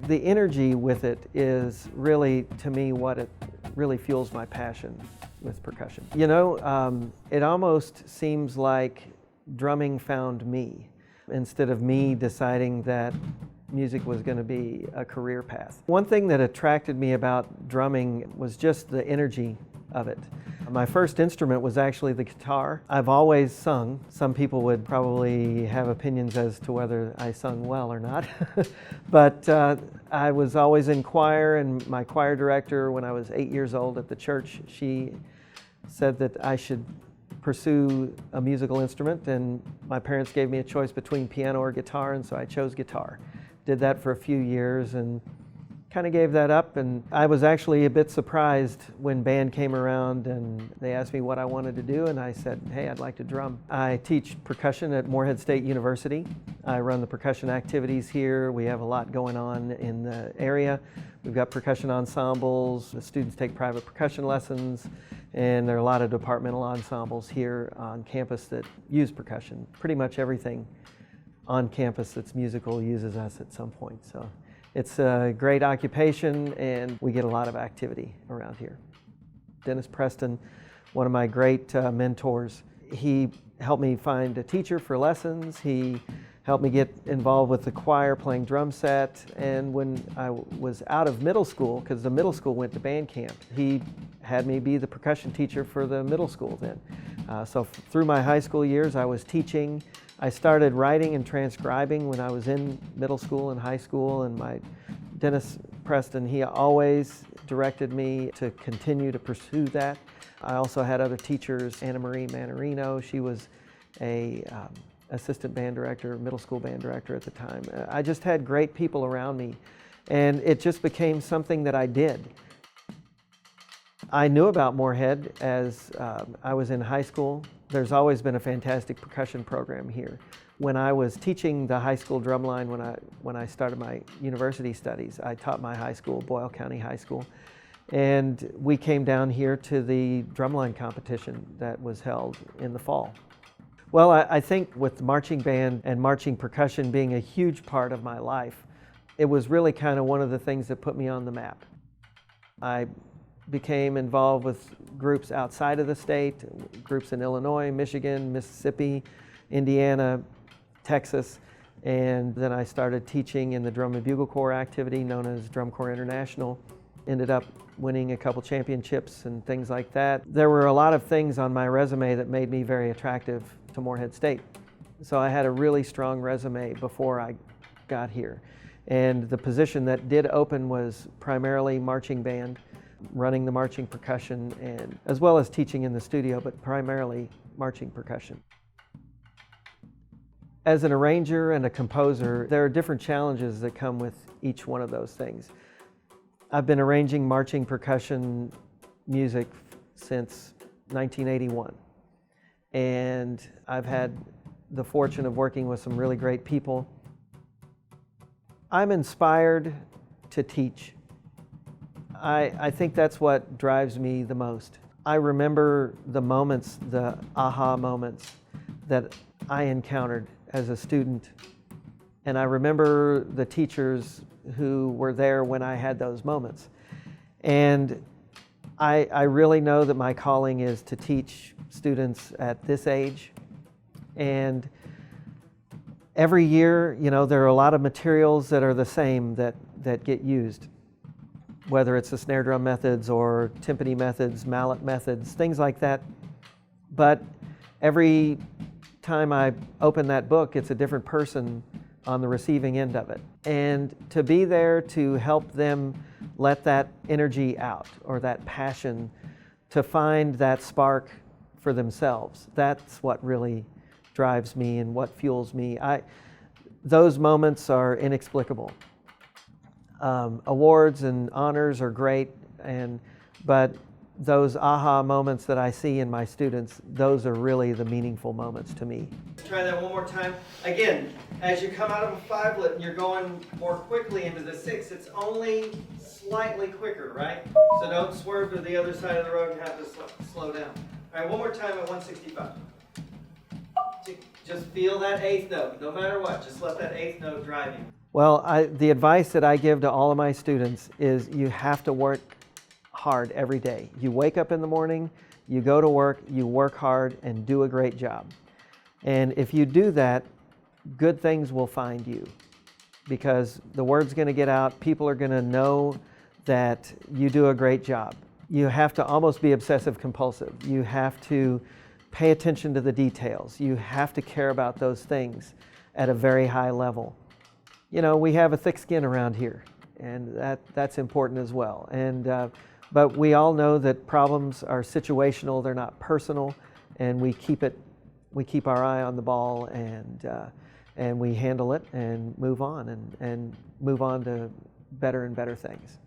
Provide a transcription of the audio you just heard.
The energy with it is really, to me, what it really fuels my passion with percussion. It almost seems like drumming found me instead of me deciding that music was going to be a career path. One thing that attracted me about drumming was just the energy of it. My first instrument was actually the guitar. I've always sung. Some people would probably have opinions as to whether I sung well or not. But I was always in choir, and my choir director, when I was 8 years old at the church, she said that I should pursue a musical instrument, and my parents gave me a choice between piano or guitar, and so I chose guitar. Did that for a few years and kind of gave that up, and I was actually a bit surprised when band came around and they asked me what I wanted to do, and I said, hey, I'd like to drum. I teach percussion at Morehead State University. I run the percussion activities here. We have a lot going on in the area. We've got percussion ensembles. The students take private percussion lessons, and there are a lot of departmental ensembles here on campus that use percussion. Pretty much everything on campus that's musical uses us at some point. So it's a great occupation, and we get a lot of activity around here. Dennis Preston, one of my great mentors, he helped me find a teacher for lessons. He helped me get involved with the choir playing drum set. And when I was out of middle school, because the middle school went to band camp, he had me be the percussion teacher for the middle school then. So through my high school years, I was teaching. I started writing and transcribing when I was in middle school and high school, and my Dennis Preston, he always directed me to continue to pursue that. I also had other teachers, Anna Marie Manarino, she was a assistant band director, middle school band director at the time. I just had great people around me, and it just became something that I did. I knew about Morehead as I was in high school. There's always been a fantastic percussion program here. When I was teaching the high school drumline, when I started my university studies, I taught my high school, Boyle County High School, and we came down here to the drumline competition that was held in the fall. Well, I think with marching band and marching percussion being a huge part of my life, it was really kind of one of the things that put me on the map. I became involved with groups outside of the state, groups in Illinois, Michigan, Mississippi, Indiana, Texas, and then I started teaching in the Drum and Bugle Corps activity known as Drum Corps International. Ended up winning a couple championships and things like that. There were a lot of things on my resume that made me very attractive to Morehead State. So I had a really strong resume before I got here. And the position that did open was primarily marching band, running the marching percussion, and as well as teaching in the studio, but primarily marching percussion. As an arranger and a composer, there are different challenges that come with each one of those things. I've been arranging marching percussion music since 1981, and I've had the fortune of working with some really great people. I'm inspired to teach. I think that's what drives me the most. I remember the moments, the aha moments that I encountered as a student. And I remember the teachers who were there when I had those moments. And I really know that my calling is to teach students at this age. And every year, there are a lot of materials that are the same that get used, whether it's the snare drum methods or timpani methods, mallet methods, things like that. But every time I open that book, it's a different person on the receiving end of it. And to be there to help them let that energy out, or that passion, to find that spark for themselves, that's what really drives me and what fuels me. Those moments are inexplicable. Awards and honors are great, but those aha moments that I see in my students, those are really the meaningful moments to me. Try that one more time. Again, as you come out of a 5-lit and you're going more quickly into the 6, it's only slightly quicker, right? So don't swerve to the other side of the road and have to slow down. All right, one more time at 165. Just feel that 8th note, no matter what. Just let that 8th note drive you. Well, the advice that I give to all of my students is you have to work hard every day. You wake up in the morning, you go to work, you work hard, and do a great job. And if you do that, good things will find you, because the word's going to get out. People are going to know that you do a great job. You have to almost be obsessive compulsive. You have to pay attention to the details. You have to care about those things at a very high level. You know, we have a thick skin around here, and that's important as well. But we all know that problems are situational, they're not personal, and we keep our eye on the ball, and we handle it and move on to better and better things.